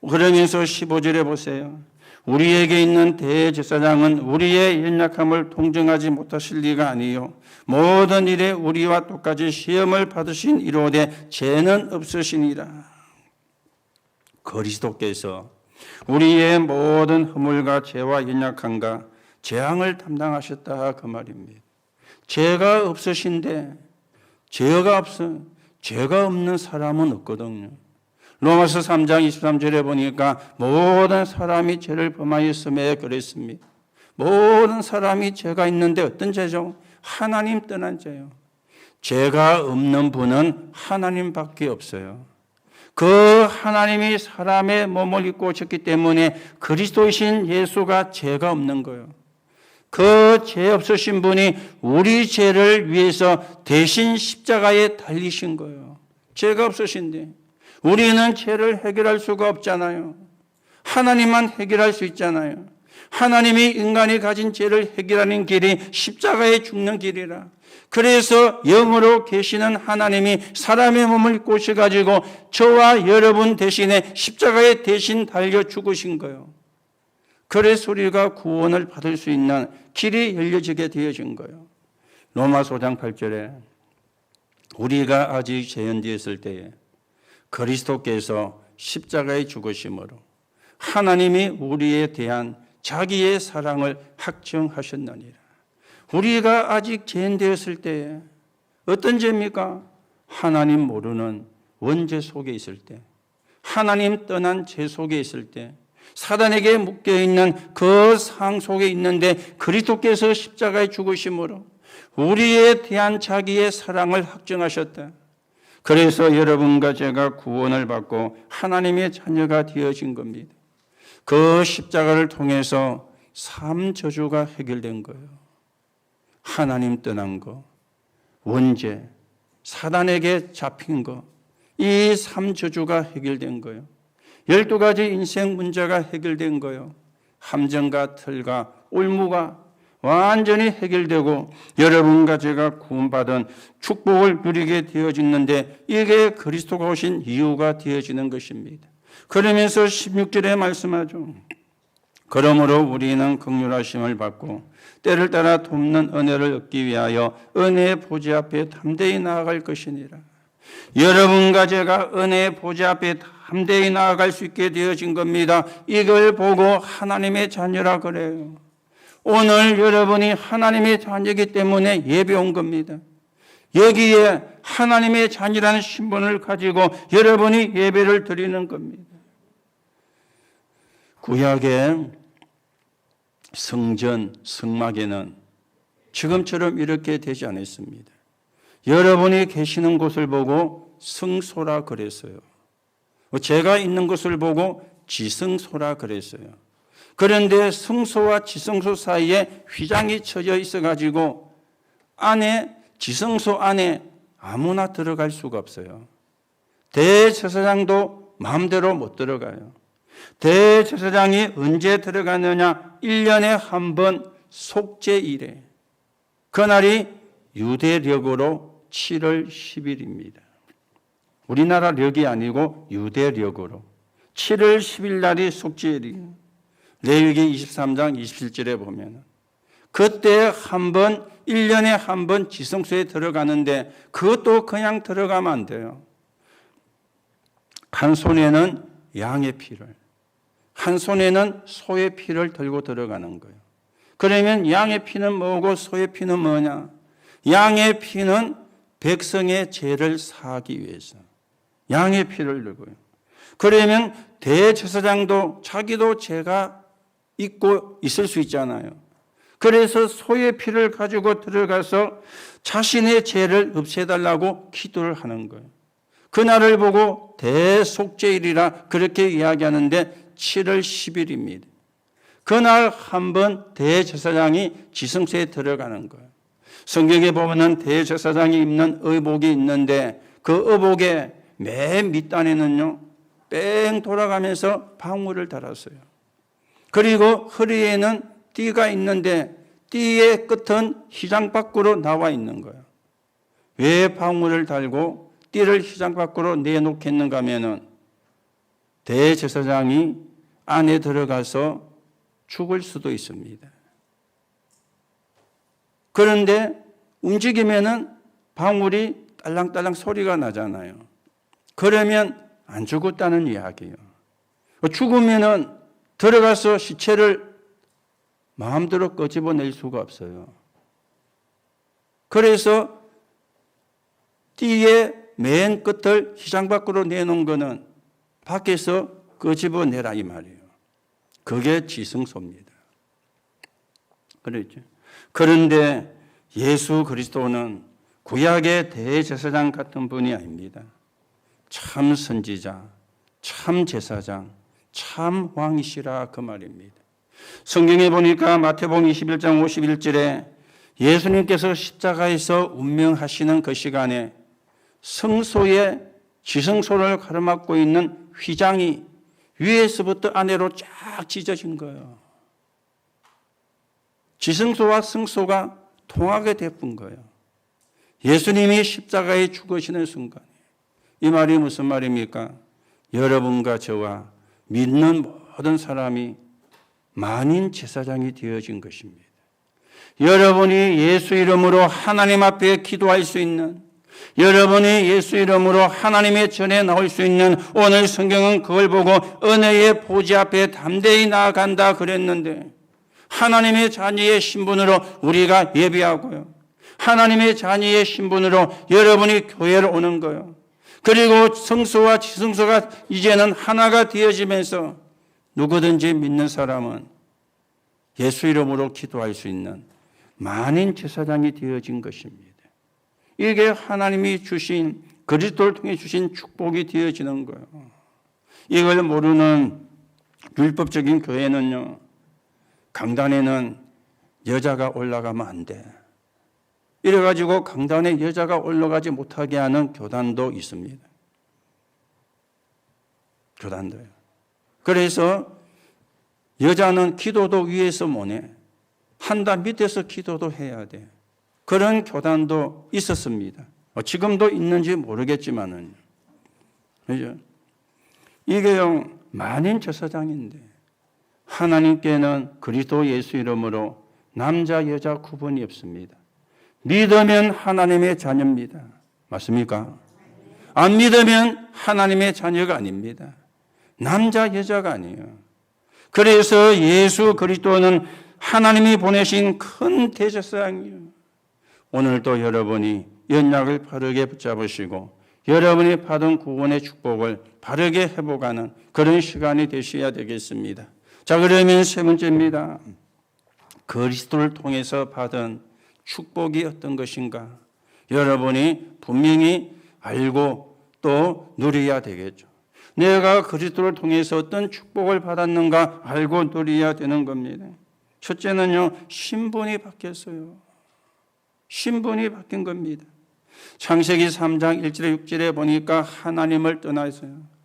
S1: 그러면서 15절에 보세요. 우리에게 있는 대제사장은 우리의 연약함을 동정하지 못하실 리가 아니요 모든 일에 우리와 똑같이 시험을 받으신 이로되 죄는 없으시니라. 그리스도께서 우리의 모든 허물과 죄와 연약함과 재앙을 담당하셨다 그 말입니다. 죄가 없으신데 죄가 없는 사람은 없거든요. 로마서 3장 23절에 보니까 모든 사람이 죄를 범하였음에 그랬습니다. 모든 사람이 죄가 있는데 어떤 죄죠? 하나님 떠난 죄요. 죄가 없는 분은 하나님밖에 없어요. 그 하나님이 사람의 몸을 입고 오셨기 때문에 그리스도이신 예수가 죄가 없는 거예요. 그 죄 없으신 분이 우리 죄를 위해서 대신 십자가에 달리신 거예요. 죄가 없으신데 우리는 죄를 해결할 수가 없잖아요. 하나님만 해결할 수 있잖아요. 하나님이 인간이 가진 죄를 해결하는 길이 십자가에 죽는 길이라 그래서 영으로 계시는 하나님이 사람의 몸을 입고 오셔가지고 저와 여러분 대신에 십자가에 대신 달려 죽으신 거예요. 그래서 우리가 구원을 받을 수 있는 길이 열려지게 되어진 거예요. 로마서 5장 8절에 우리가 아직 죄인되었을 때에 그리스도께서 십자가에 죽으심으로 하나님이 우리에 대한 자기의 사랑을 확증하셨느니라. 우리가 아직 죄인되었을 때에 어떤 죄입니까? 하나님 모르는 원죄 속에 있을 때, 하나님 떠난 죄 속에 있을 때, 사단에게 묶여있는 그 상 속에 있는데 그리스도께서 십자가에 죽으심으로 우리에 대한 자기의 사랑을 확증하셨다. 그래서 여러분과 제가 구원을 받고 하나님의 자녀가 되어진 겁니다. 그 십자가를 통해서 삶 저주가 해결된 거예요. 하나님 떠난 거, 원죄, 사단에게 잡힌 거, 이 삶 저주가 해결된 거예요. 12가지 인생 문제가 해결된 거예요. 함정과 틀과 올무가 완전히 해결되고 여러분과 제가 구원받은 축복을 누리게 되어지는데 이게 그리스도가 오신 이유가 되어지는 것입니다. 그러면서 16절에 말씀하죠. 그러므로 우리는 긍휼하심을 받고 때를 따라 돕는 은혜를 얻기 위하여 은혜의 보좌 앞에 담대히 나아갈 것이니라. 여러분과 제가 은혜의 보좌 앞에 담대히 나아갈 수 있게 되어진 겁니다. 이걸 보고 하나님의 자녀라 그래요. 오늘 여러분이 하나님의 자녀이기 때문에 예배 온 겁니다. 여기에 하나님의 자녀라는 신분을 가지고 여러분이 예배를 드리는 겁니다. 구약의 성전, 성막에는 지금처럼 이렇게 되지 않았습니다. 여러분이 계시는 곳을 보고 성소라 그랬어요. 제가 있는 곳을 보고 지성소라 그랬어요. 그런데 성소와 지성소 사이에 휘장이 쳐져 있어가지고 지성소 안에 아무나 들어갈 수가 없어요. 대제사장도 마음대로 못 들어가요. 대제사장이 언제 들어가느냐? 1년에 한 번 속죄일에. 그날이 유대력으로 7월 10일입니다. 우리나라 력이 아니고 유대력으로 7월 10일 날이 속죄일이에요. 레위기 23장 27절에 보면 그때 한 번 1년에 한 번 지성소에 들어가는데 그것도 그냥 들어가면 안 돼요. 한 손에는 양의 피를, 한 손에는 소의 피를 들고 들어가는 거예요. 그러면 양의 피는 뭐고 소의 피는 뭐냐? 양의 피는 백성의 죄를 사하기 위해서 양의 피를 들고요. 그러면 대제사장도 자기도 죄가 있고 있을 수 있잖아요. 그래서 소의 피를 가지고 들어가서 자신의 죄를 없애달라고 기도를 하는 거예요. 그날을 보고 대속죄일이라 그렇게 이야기하는데 7월 10일입니다. 그날 한 번 대제사장이 지성소에 들어가는 거예요. 성경에 보면은 대제사장이 입는 의복이 있는데 그 의복의 맨 밑단에는요 뺑 돌아가면서 방울을 달았어요. 그리고 허리에는 띠가 있는데 띠의 끝은 휘장 밖으로 나와 있는 거예요. 왜 방울을 달고 띠를 휘장 밖으로 내놓겠는가 하면은 대제사장이 안에 들어가서 죽을 수도 있습니다. 그런데 움직이면은 방울이 딸랑딸랑 소리가 나잖아요. 그러면 안 죽었다는 이야기예요. 죽으면은 들어가서 시체를 마음대로 끄집어낼 수가 없어요. 그래서 띠의 맨 끝을 휘장 밖으로 내놓은 거는 밖에서 끄집어내라 이 말이에요. 그게 지성소입니다. 그렇죠. 그런데 예수 그리스도는 구약의 대제사장 같은 분이 아닙니다. 참 선지자, 참 제사장, 참 왕이시라 그 말입니다. 성경에 보니까 마태복음 21장 51절에 예수님께서 십자가에서 운명하시는 그 시간에 성소에 지성소를 가로막고 있는 휘장이 위에서부터 아래로 쫙 찢어진 거예요. 지성소와 성소가 통하게 되었던 거예요. 예수님이 십자가에 죽으시는 순간, 이 말이 무슨 말입니까? 여러분과 저와 믿는 모든 사람이 만인 제사장이 되어진 것입니다. 여러분이 예수 이름으로 하나님 앞에 기도할 수 있는, 여러분이 예수 이름으로 하나님의 전에 나올 수 있는, 오늘 성경은 그걸 보고 은혜의 보좌 앞에 담대히 나아간다 그랬는데, 하나님의 자녀의 신분으로 우리가 예배하고요, 하나님의 자녀의 신분으로 여러분이 교회로 오는 거예요. 그리고 성소와 지성소가 이제는 하나가 되어지면서 누구든지 믿는 사람은 예수 이름으로 기도할 수 있는 만인 제사장이 되어진 것입니다. 이게 하나님이 주신, 그리스도를 통해 주신 축복이 되어지는 거예요. 이걸 모르는 율법적인 교회는요, 강단에는 여자가 올라가면 안 돼, 이래가지고 강단에 여자가 올라가지 못하게 하는 교단도 있습니다. 교단도요. 그래서 여자는 기도도 위에서 못해, 한다 밑에서 기도도 해야 돼. 그런 교단도 있었습니다. 지금도 있는지 모르겠지만은, 그죠? 이게요, 만인 제사장인데 하나님께는 그리스도 예수 이름으로 남자 여자 구분이 없습니다. 믿으면 하나님의 자녀입니다. 맞습니까? 안 믿으면 하나님의 자녀가 아닙니다. 남자 여자가 아니에요. 그래서 예수 그리스도는 하나님이 보내신 큰 대제사장이에요. 오늘도 여러분이 언약을 바르게 붙잡으시고 여러분이 받은 구원의 축복을 바르게 회복하는 그런 시간이 되셔야 되겠습니다. 자, 그러면 세 번째입니다. 그리스도를 통해서 받은 축복이 어떤 것인가? 여러분이 분명히 알고 또 누려야 되겠죠. 내가 그리스도를 통해서 어떤 축복을 받았는가 알고 누려야 되는 겁니다. 첫째는요, 신분이 바뀌었어요. 신분이 바뀐 겁니다. 창세기 3장 1절에 6절에 보니까 하나님을 떠나서요.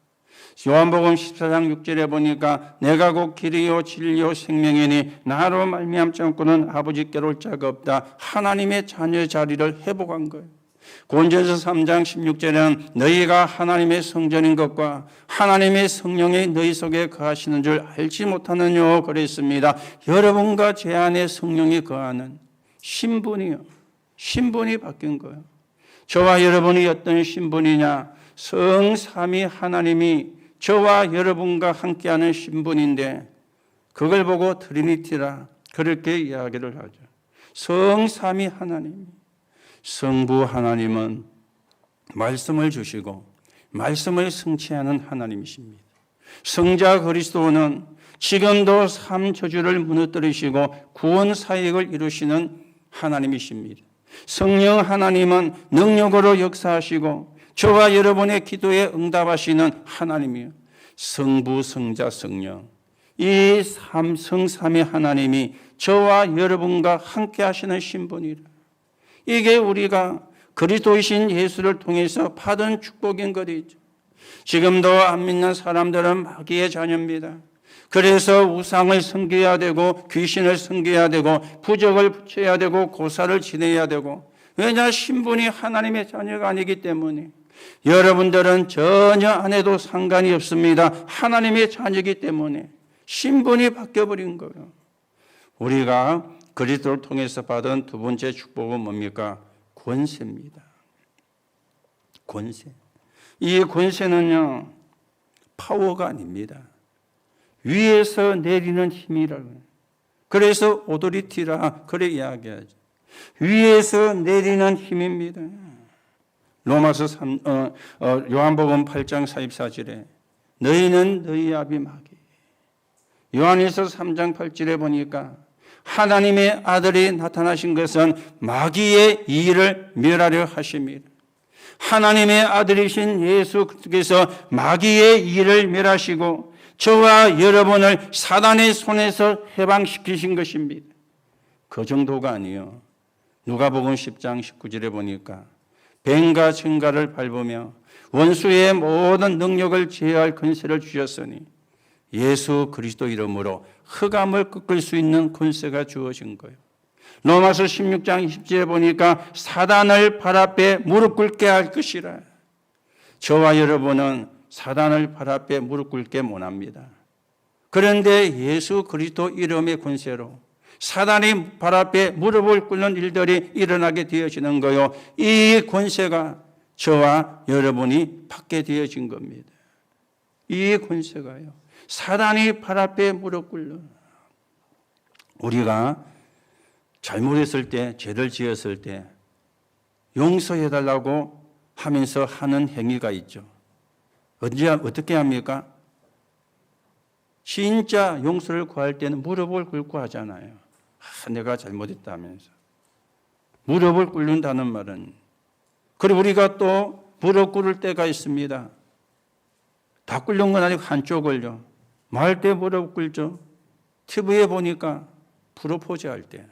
S1: 요한복음 14장 6절에 보니까 내가 곧 길이요 진리요 생명이니 나로 말미암지 않고는 아버지께로 올 자가 없다. 하나님의 자녀의 자리를 회복한 거예요. 고린도전서 3장 16절에는 너희가 하나님의 성전인 것과 하나님의 성령이 너희 속에 거하시는 줄 알지 못하느뇨 그랬습니다. 여러분과 제 안에 성령이 거하는 신분이요. 신분이 바뀐 거예요. 저와 여러분이 어떤 신분이냐? 성삼위 하나님이 저와 여러분과 함께하는 신분인데 그걸 보고 트리니티라 그렇게 이야기를 하죠. 성삼위 하나님, 성부 하나님은 말씀을 주시고 말씀을 성취하는 하나님이십니다. 성자 그리스도는 지금도 삶 저주를 무너뜨리시고 구원 사역을 이루시는 하나님이십니다. 성령 하나님은 능력으로 역사하시고 저와 여러분의 기도에 응답하시는 하나님이요. 성부, 성자, 성령 이 성삼위 하나님이 저와 여러분과 함께 하시는 신분이라. 이게 우리가 그리스도이신 예수를 통해서 받은 축복인 것이죠. 지금도 안 믿는 사람들은 마귀의 자녀입니다. 그래서 우상을 섬겨야 되고 귀신을 섬겨야 되고 부적을 붙여야 되고 고사를 지내야 되고, 왜냐? 신분이 하나님의 자녀가 아니기 때문에. 여러분들은 전혀 안 해도 상관이 없습니다. 하나님의 자녀이기 때문에 신분이 바뀌어버린 거예요. 우리가 그리스도를 통해서 받은 두 번째 축복은 뭡니까? 권세입니다. 권세. 이 권세는요, 파워가 아닙니다. 위에서 내리는 힘이라고. 그래서 오토리티라 그래 이야기하죠. 위에서 내리는 힘입니다. 로마서 요한복음 8장 44절에 너희는 너희 아비 마귀. 요한일서 3장 8절에 보니까 하나님의 아들이 나타나신 것은 마귀의 일을 멸하려 하심이라. 하나님의 아들이신 예수께서 마귀의 일을 멸하시고 저와 여러분을 사단의 손에서 해방시키신 것입니다. 그 정도가 아니요. 누가복음 10장 19절에 보니까 뱀과 증가를 밟으며 원수의 모든 능력을 제어할 권세를 주셨으니 예수 그리스도 이름으로 흑암을 꺾을 수 있는 권세가 주어진 거예요. 로마서 16장 20절에 보니까 사단을 발 앞에 무릎 꿇게 할 것이라. 저와 여러분은 사단을 발 앞에 무릎 꿇게 못합니다. 그런데 예수 그리스도 이름의 권세로 사단이 발 앞에 무릎을 꿇는 일들이 일어나게 되어지는 거요. 이 권세가 저와 여러분이 받게 되어진 겁니다. 이 권세가요. 사단이 발 앞에 무릎 꿇는, 우리가 잘못했을 때, 죄를 지었을 때 용서해달라고 하면서 하는 행위가 있죠. 어떻게 합니까? 진짜 용서를 구할 때는 무릎을 꿇고 하잖아요. 내가 잘못했다 하면서. 무릎을 꿇는다는 말은, 그리고 우리가 또 무릎 꿇을 때가 있습니다. 다 꿇는 건 아니고 한쪽을요. 뭐 할 때 무릎 꿇죠? TV에 보니까 프로포즈 할 때.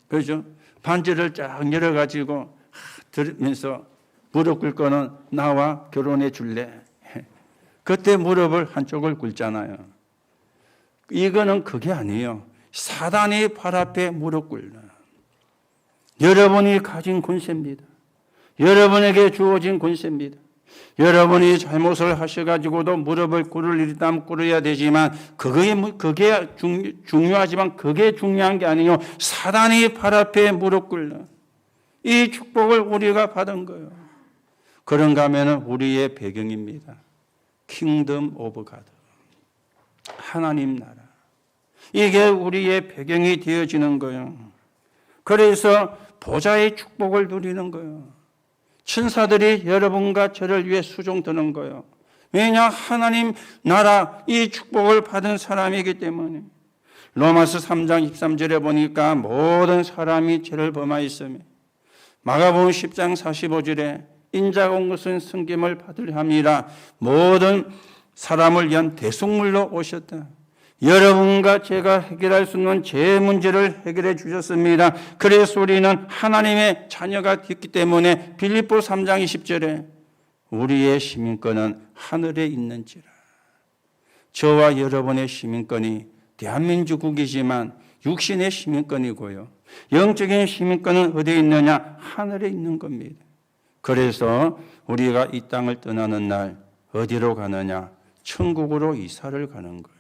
S1: 그렇죠? 반지를 쫙 열어가지고 들으면서 무릎 꿇고는 나와 결혼해 줄래? 그때 무릎을 한쪽을 꿇잖아요. 이거는 그게 아니에요. 사단이 발 앞에 무릎 꿇는, 여러분이 가진 권세입니다. 여러분에게 주어진 권세입니다. 여러분이 잘못을 하셔가지고도 무릎을 꿇을 일이 있다면 꿇어야 되지만 그게 중요하지만 그게 중요한 게 아니에요. 사단이 발 앞에 무릎 꿇는 이 축복을 우리가 받은 거예요. 그런가 하면 우리의 배경입니다. 킹덤 오브 가드, 하나님 나라. 이게 우리의 배경이 되어지는 거예요. 그래서 보좌의 축복을 누리는 거예요. 천사들이 여러분과 저를 위해 수종드는 거예요. 왜냐? 하나님 나라 이 축복을 받은 사람이기 때문에. 로마서 3장 23절에 보니까 모든 사람이 죄를 범하였으며, 마가복음 10장 45절에 인자가 온 것은 섬김을 받으려 함이라 모든 사람을 위한 대속물로 오셨다. 여러분과 제가 해결할 수 없는 죄 문제를 해결해 주셨습니다. 그래서 우리는 하나님의 자녀가 됐기 때문에 빌립보 3장 20절에 우리의 시민권은 하늘에 있는지라. 저와 여러분의 시민권이 대한민국이지만 육신의 시민권이고요. 영적인 시민권은 어디에 있느냐? 하늘에 있는 겁니다. 그래서 우리가 이 땅을 떠나는 날 어디로 가느냐? 천국으로 이사를 가는 거예요.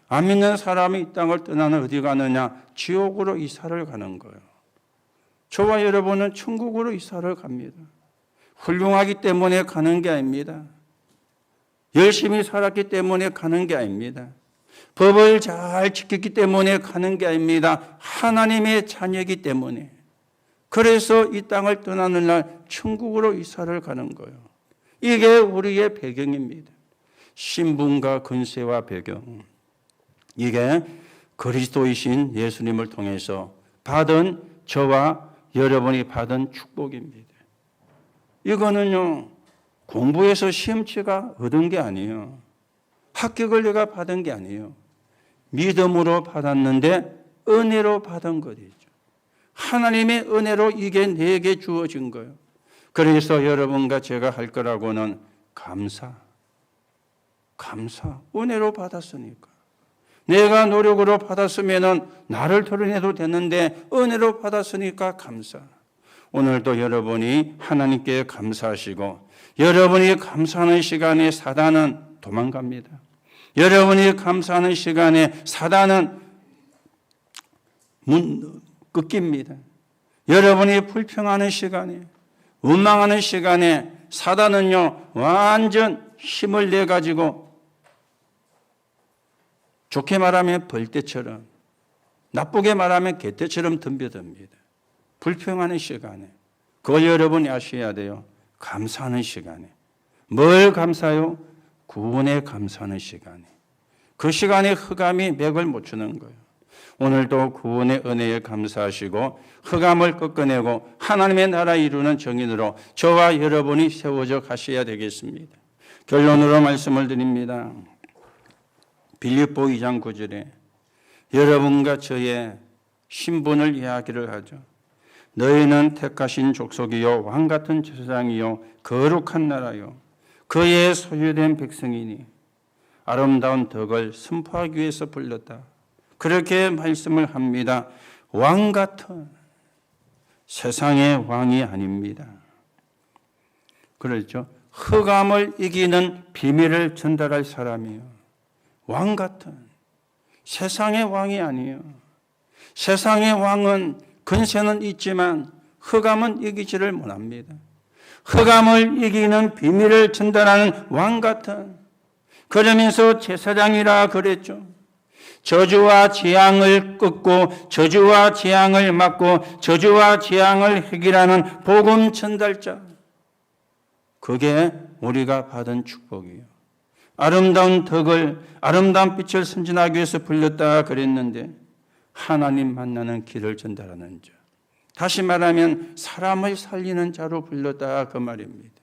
S1: 안 믿는 사람이 이 땅을 떠나는 어디 가느냐? 지옥으로 이사를 가는 거예요. 저와 여러분은 천국으로 이사를 갑니다. 훌륭하기 때문에 가는 게 아닙니다. 열심히 살았기 때문에 가는 게 아닙니다. 법을 잘 지켰기 때문에 가는 게 아닙니다. 하나님의 자녀이기 때문에. 그래서 이 땅을 떠나는 날 천국으로 이사를 가는 거예요. 이게 우리의 배경입니다. 신분과 권세와 배경. 이게 그리스도이신 예수님을 통해서 받은, 저와 여러분이 받은 축복입니다. 이거는요, 공부해서 시험치가 얻은 게 아니에요. 합격을 내가 받은 게 아니에요. 믿음으로 받았는데 은혜로 받은 것이죠. 하나님의 은혜로 이게 내게 주어진 거예요. 그래서 여러분과 제가 할 거라고는 감사, 은혜로 받았으니까. 내가 노력으로 받았으면 나를 드러내도 되는데 은혜로 받았으니까 감사. 오늘도 여러분이 하나님께 감사하시고, 여러분이 감사하는 시간에 사단은 도망갑니다. 여러분이 감사하는 시간에 사단은 끊깁니다. 여러분이 불평하는 시간에, 원망하는 시간에 사단은요, 완전 힘을 내가지고, 좋게 말하면 벌떼처럼, 나쁘게 말하면 개떼처럼 덤벼듭니다. 불평하는 시간에. 그걸 여러분이 아셔야 돼요. 감사하는 시간에. 뭘 감사해요? 구원에 감사하는 시간에. 그 시간에 흑암이 맥을 못 추는 거예요. 오늘도 구원의 은혜에 감사하시고 흑암을 꺾어내고 하나님의 나라 이루는 정인으로 저와 여러분이 세워져 가셔야 되겠습니다. 결론으로 말씀을 드립니다. 빌립보 2장 9절에 여러분과 저의 신분을 이야기를 하죠. 너희는 택하신 족속이요 왕같은 제사장이요 거룩한 나라요 그의 소유된 백성이니 아름다운 덕을 선포하기 위해서 불렀다. 그렇게 말씀을 합니다. 왕 같은 세상의 왕이 아닙니다. 그렇죠? 흑암을 이기는 비밀을 전달할 사람이요. 왕 같은 세상의 왕이 아니에요. 세상의 왕은 근세는 있지만 흑암은 이기지를 못합니다. 흑암을 이기는 비밀을 전달하는 왕 같은, 그러면서 제사장이라 그랬죠. 저주와 재앙을 끊고 저주와 재앙을 막고 저주와 재앙을 해결하는 복음 전달자. 그게 우리가 받은 축복이에요. 아름다운 덕을, 아름다운 빛을 선진하기 위해서 불렸다 그랬는데 하나님 만나는 길을 전달하는 자. 다시 말하면 사람을 살리는 자로 불렀다 그 말입니다.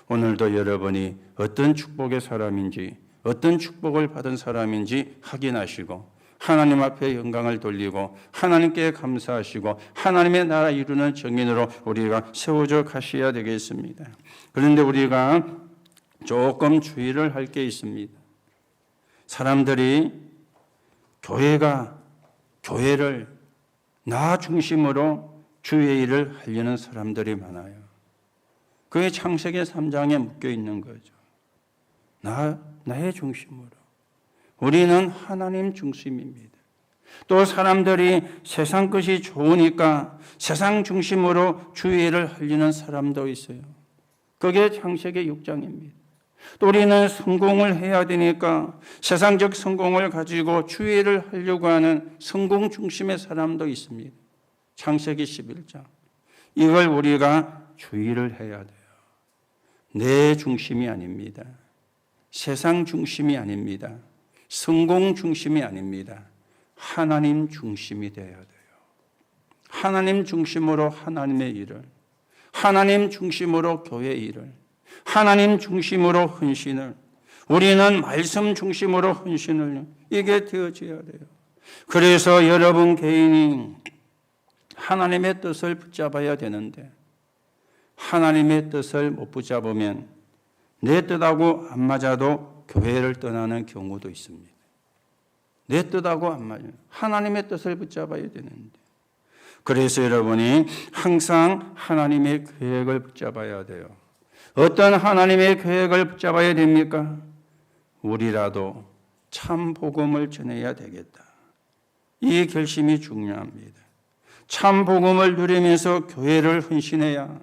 S1: 오늘도 여러분이 어떤 축복의 사람인지, 어떤 축복을 받은 사람인지 확인하시고 하나님 앞에 영광을 돌리고 하나님께 감사하시고 하나님의 나라 이루는 정인으로 우리가 세워져 가셔야 되겠습니다. 그런데 우리가 조금 주의를 할 게 있습니다. 사람들이 교회를 나 중심으로 주의 일을 하려는 사람들이 많아요. 그게 창세기 3장에 묶여 있는 거죠. 나의 중심으로. 우리는 하나님 중심입니다. 또 사람들이 세상 것이 좋으니까 세상 중심으로 주의 일을 하려는 사람도 있어요. 그게 창세기 6장입니다. 또 우리는 성공을 해야 되니까 세상적 성공을 가지고 주의 일을 하려고 하는 성공 중심의 사람도 있습니다. 창세기 11장. 이걸 우리가 주의를 해야 돼요. 내 중심이 아닙니다. 세상 중심이 아닙니다. 성공 중심이 아닙니다. 하나님 중심이 되어야 돼요. 하나님 중심으로 하나님의 일을, 하나님 중심으로 교회 일을, 하나님 중심으로 헌신을, 우리는 말씀 중심으로 헌신을, 이게 되어져야 돼요. 그래서 여러분 개인이 하나님의 뜻을 붙잡아야 되는데 하나님의 뜻을 못 붙잡으면 내 뜻하고 안 맞아도 교회를 떠나는 경우도 있습니다. 내 뜻하고 안 맞아요. 하나님의 뜻을 붙잡아야 되는데. 그래서 여러분이 항상 하나님의 계획을 붙잡아야 돼요. 어떤 하나님의 계획을 붙잡아야 됩니까? 우리라도 참 복음을 전해야 되겠다. 이 결심이 중요합니다. 참 복음을 누리면서 교회를 헌신해야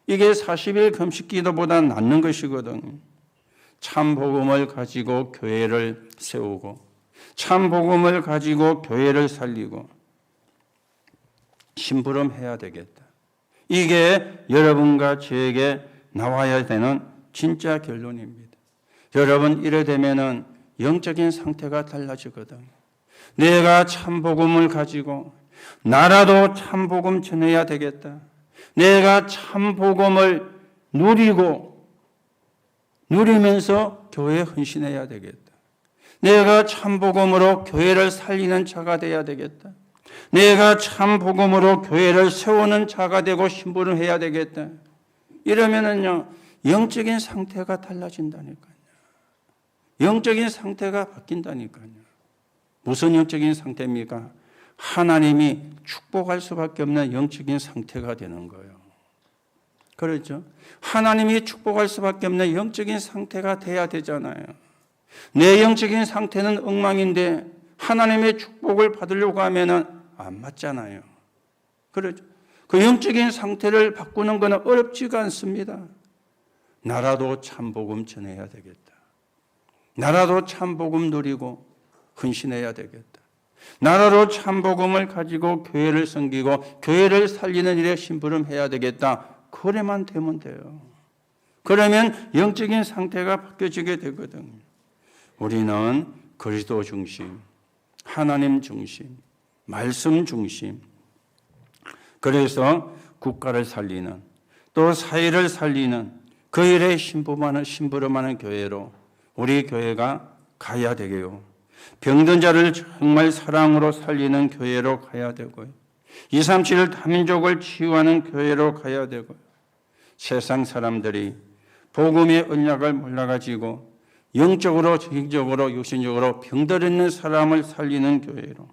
S1: 이게 40일 금식 기도보다 낫는 것이거든요. 참 복음을 가지고 교회를 세우고 참 복음을 가지고 교회를 살리고 심부름해야 되겠다. 이게 여러분과 저에게 나와야 되는 진짜 결론입니다. 여러분 이래 되면은 영적인 상태가 달라지거든요. 내가 참 복음을 가지고 나라도 참 복음 전해야 되겠다. 내가 참 복음을 누리면서 교회에 헌신해야 되겠다. 내가 참 복음으로 교회를 살리는 자가 되어야 되겠다. 내가 참 복음으로 교회를 세우는 자가 되고 심부름해야 되겠다. 이러면은요, 영적인 상태가 달라진다니까요. 영적인 상태가 바뀐다니까요. 무슨 영적인 상태입니까? 하나님이 축복할 수밖에 없는 영적인 상태가 되는 거예요. 그렇죠? 하나님이 축복할 수밖에 없는 영적인 상태가 돼야 되잖아요. 내 영적인 상태는 엉망인데 하나님의 축복을 받으려고 하면은 안 맞잖아요. 그렇죠? 그 영적인 상태를 바꾸는 것은 어렵지가 않습니다. 나라도 참복음 전해야 되겠다. 나라도 참복음 누리고 헌신해야 되겠다. 나라로 참복음을 가지고 교회를 섬기고 교회를 살리는 일에 심부름해야 되겠다. 그래만 되면 돼요. 그러면 영적인 상태가 바뀌어지게 되거든요. 우리는 그리스도 중심, 하나님 중심, 말씀 중심. 그래서 국가를 살리는 또 사회를 살리는 그 일에 심부름하는 교회로 우리 교회가 가야 되고요. 병든 자를 정말 사랑으로 살리는 교회로 가야 되고요. 237 다민족을 치유하는 교회로 가야 되고요. 세상 사람들이 복음의 언약을 몰라가지고 영적으로, 정신적으로, 육신적으로 병들어 있는 사람을 살리는 교회로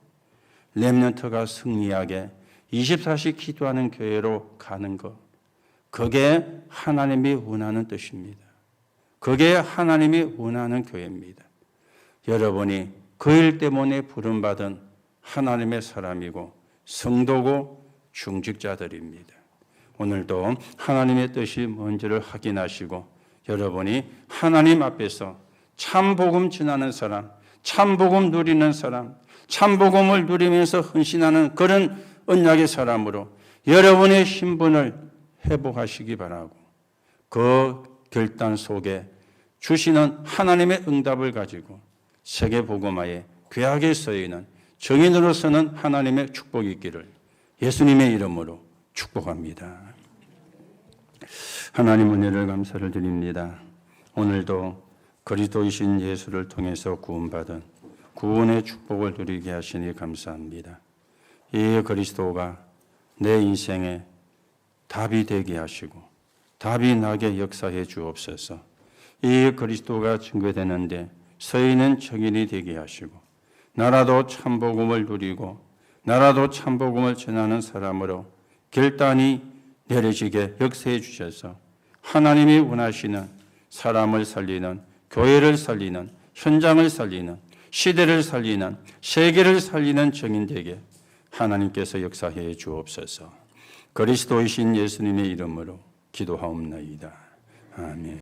S1: 렘넌트가 승리하게 24시 기도하는 교회로 가는 것, 그게 하나님이 원하는 뜻입니다. 그게 하나님이 원하는 교회입니다. 여러분이 그 일 때문에 부름받은 하나님의 사람이고 성도고 중직자들입니다. 오늘도 하나님의 뜻이 뭔지를 확인하시고 여러분이 하나님 앞에서 참복음 전하는 사람, 참복음 누리는 사람, 참복음을 누리면서 헌신하는 그런 언약의 사람으로 여러분의 신분을 회복하시기 바라고, 그 결단 속에 주시는 하나님의 응답을 가지고 세계복음화에 귀하게 쓰이는 정인으로서는 하나님의 축복이 있기를 예수님의 이름으로 축복합니다. 하나님 은혜를 감사를 드립니다. 오늘도 그리스도이신 예수를 통해서 구원받은 구원의 축복을 누리게 하시니 감사합니다. 이 그리스도가 내 인생에 답이 되게 하시고 답이 나게 역사해 주옵소서. 이 그리스도가 증거되는데 서있는 증인이 되게 하시고 나라도 참복음을 누리고 나라도 참복음을 전하는 사람으로 결단이 내려지게 역사해 주셔서 하나님이 원하시는 사람을 살리는, 교회를 살리는, 현장을 살리는, 시대를 살리는, 세계를 살리는 증인되게 하나님께서 역사해 주옵소서. 그리스도이신 예수님의 이름으로 기도하옵나이다. 아멘.